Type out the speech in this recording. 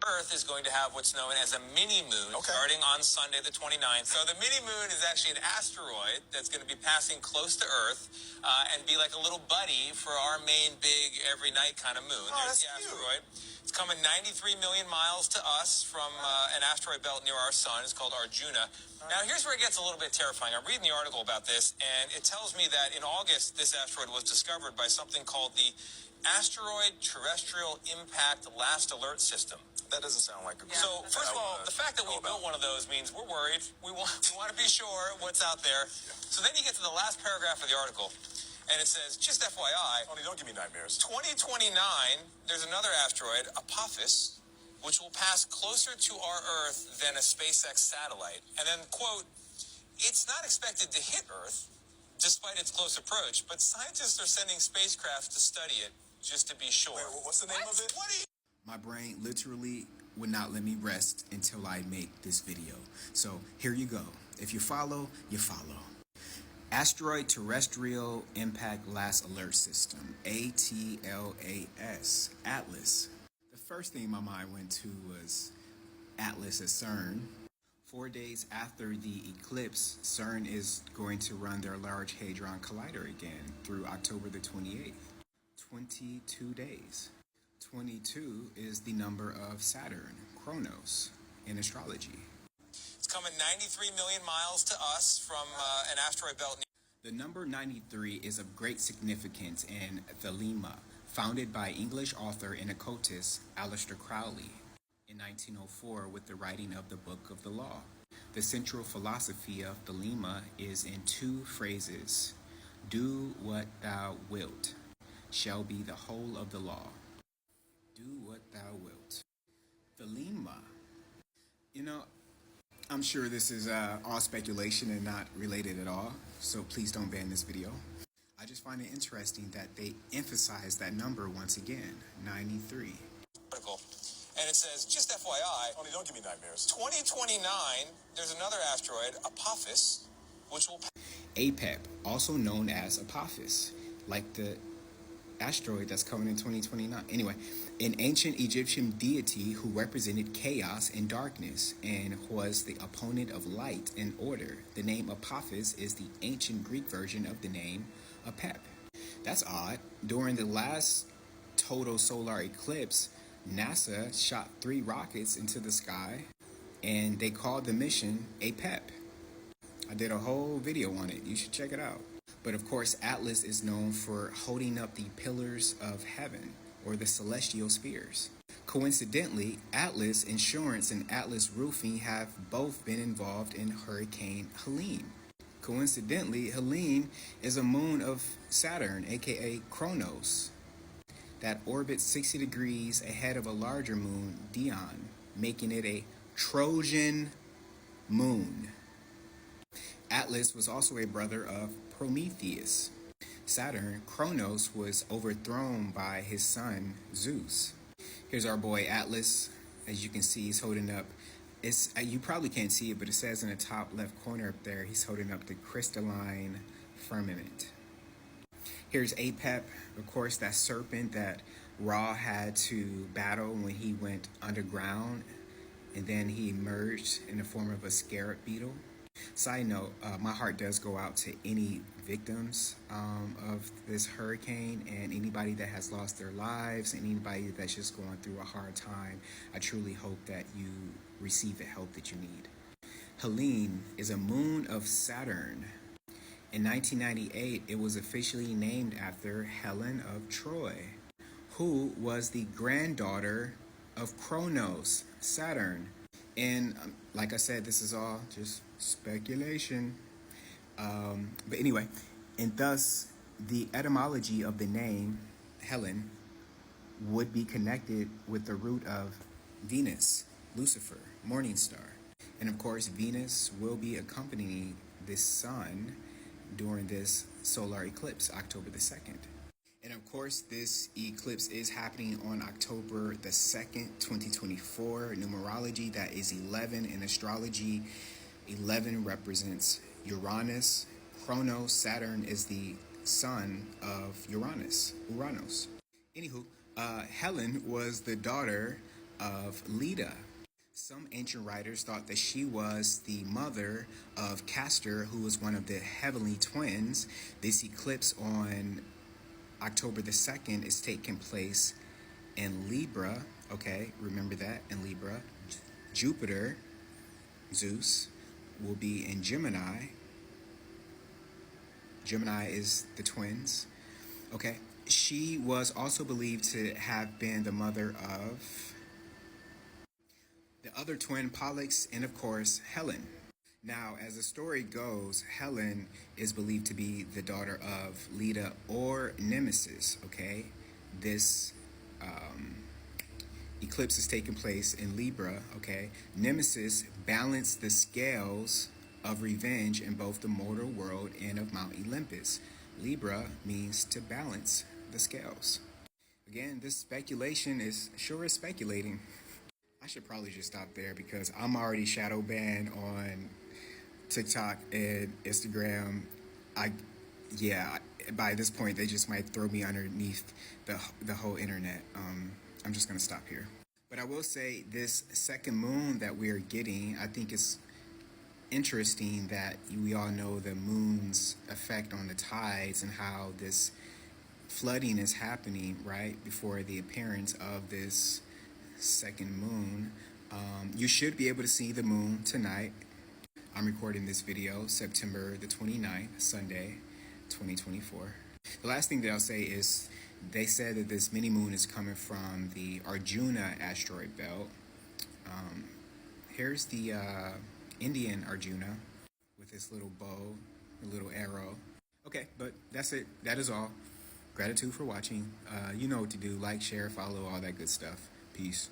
Earth is going to have what's known as a mini-moon starting on Sunday the 29th. So the mini-moon is actually an asteroid that's going to be passing close to Earth and be like a little buddy for our main big every night kind of moon. There's the asteroid. It's coming 93 million miles to us from an asteroid belt near our sun. It's called Arjuna. Now, here's where it gets a little bit terrifying. I'm reading the article about this, and it tells me that in August, this asteroid was discovered by something called the Asteroid Terrestrial Impact Last Alert System. That doesn't sound like a good. So, first of all, the fact that we built one of those means we're worried. We want to be sure what's out there. So then you get to the last paragraph of the article, and it says, just FYI, Tony, don't give me nightmares. 2029, there's another asteroid, Apophis, which will pass closer to our Earth than a SpaceX satellite. And then, quote, it's not expected to hit Earth, despite its close approach, but scientists are sending spacecraft to study it, just to be sure. Wait, what's the name of it? My brain literally would not let me rest until I make this video. So here you go. If you follow, you follow. Asteroid Terrestrial Impact Last Alert System, ATLAS, Atlas. The first thing my mind went to was Atlas at CERN. 4 days after the eclipse, CERN is going to run their Large Hadron Collider again through October the 28th. 22 days. 22 is the number of Saturn, Kronos, in astrology. It's coming 93 million miles to us from an asteroid belt. The number 93 is of great significance in Thelema, founded by English author and occultist Aleister Crowley in 1904 with the writing of the Book of the Law. The central philosophy of Thelema is in two phrases: do what thou wilt shall be the whole of the law. Do what thou wilt. Thelema. You know, I'm sure this is all speculation and not related at all, so please don't ban this video. I just find it interesting that they emphasize that number once again, 93. And it says, just FYI, Tony, don't give me nightmares. 2029, there's another asteroid, Apophis, which will... APEP, also known as Apophis, like the asteroid that's coming in 2029. Anyway, an ancient Egyptian deity who represented chaos and darkness and was the opponent of light and order. The name Apophis is the ancient Greek version of the name Apep. That's odd. During the last total solar eclipse, NASA shot 3 rockets into the sky and they called the mission APEP. I did a whole video on it. You should check it out. But of course, Atlas is known for holding up the pillars of heaven, or the celestial spheres. Coincidentally, Atlas Insurance and Atlas Roofing have both been involved in Hurricane Helene. Coincidentally, Helene is a moon of Saturn, aka Kronos, that orbits 60 degrees ahead of a larger moon, Dione, making it a Trojan moon. Atlas was also a brother of Prometheus. Saturn, Kronos, was overthrown by his son, Zeus. Here's our boy Atlas. As you can see, he's holding up, you probably can't see it, but it says in the top left corner up there, he's holding up the crystalline firmament. Here's Apep, of course, that serpent that Ra had to battle when he went underground, and then he emerged in the form of a scarab beetle. Side note, my heart does go out to any victims of this hurricane and anybody that has lost their lives and anybody that's just going through a hard time. I truly hope that you receive the help that you need. Helene is a moon of Saturn. In 1998, it was officially named after Helen of Troy, who was the granddaughter of Kronos, Saturn. And like I said, this is all just speculation. But anyway, and thus the etymology of the name Helen would be connected with the root of Venus, Lucifer, morning star. And of course, Venus will be accompanying the sun during this solar eclipse, October the 2nd. And of course, this eclipse is happening on October the 2nd, 2024. Numerology, that is 11 in astrology. 11 represents Uranus. Kronos, Saturn, is the son of Uranus. Anywho, Helen was the daughter of Leda. Some ancient writers thought that she was the mother of Castor, who was one of the heavenly twins. This eclipse on October the 2nd is taking place in Libra. Okay, remember that, in Libra. Jupiter, Zeus, will be in Gemini. Gemini is the twins. Okay, she was also believed to have been the mother of the other twin Pollux, and of course, Helen. Now, as the story goes, Helen is believed to be the daughter of Leda or Nemesis, okay? This eclipse is taking place in Libra, okay? Nemesis balanced the scales of revenge in both the mortal world and of Mount Olympus. Libra means to balance the scales. Again, this speculation is sure is speculating. I should probably just stop there because I'm already shadow banned on TikTok and Instagram. By this point, they just might throw me underneath the whole internet. I'm just gonna stop here. But I will say this second moon that we're getting, I think it's interesting that we all know the moon's effect on the tides and how this flooding is happening right before the appearance of this second moon. You should be able to see the moon tonight. I'm recording this video September the 29th, Sunday, 2024. The last thing that I'll say is they said that this mini moon is coming from the Arjuna asteroid belt. Here's the Indian Arjuna with this little bow, a little arrow. Okay, but that's it. That is all. Gratitude for watching. You know what to do. Like, share, follow, all that good stuff. Peace.